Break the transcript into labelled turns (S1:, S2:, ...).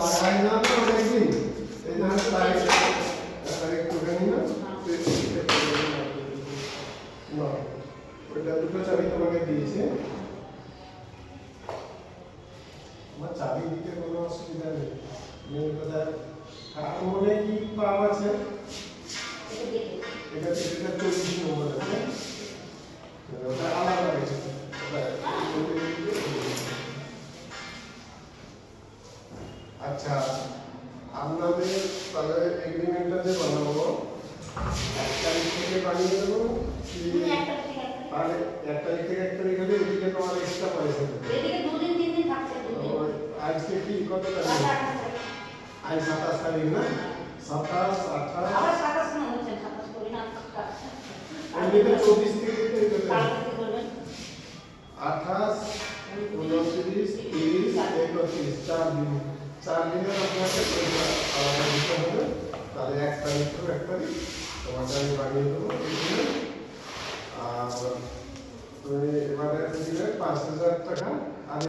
S1: লাগাই না তো অনেকদিন এই জন্য তারিখ তুলে নি না ওইটা দুটো চাবি তোমাকে দিয়েছে আমার চাবি দিতে কোনো অসুবিধা নেই মেন কথা আর মনে কি পাওয়া আছে এটা 24 নম্বর আছে ওটা আলাদা আছে আচ্ছা আপনাদের তাহলে এগ্রিমেন্টটা যে বানাবো 1 তারিখ থেকে বানিয়ে দেবো কি আর 1 তারিখ থেকে 1 তারিখ হলে এদিকে তোমার এক্সট্রা পয়সা দেবে
S2: এদিকে 2 দিন 3 দিন থাকছে 2 দিন
S1: আজকে কি কত তারিখ আজ 27 তারিখ না 27 28
S2: আবার 27 না হচ্ছে 27 করি না
S1: এমনিতে 24 থেকে দিতে হবে
S2: কালকে করবেন
S1: 28 29 30 31 4 দিনের আপনাকে পয়সা আলাদা দিতে হবে তাহলে 1 তারিখ থেকে 1 তারিখ তোমাকে আমি বানিয়ে দেবো আর তুমি এবারে দিলে 5000 টাকা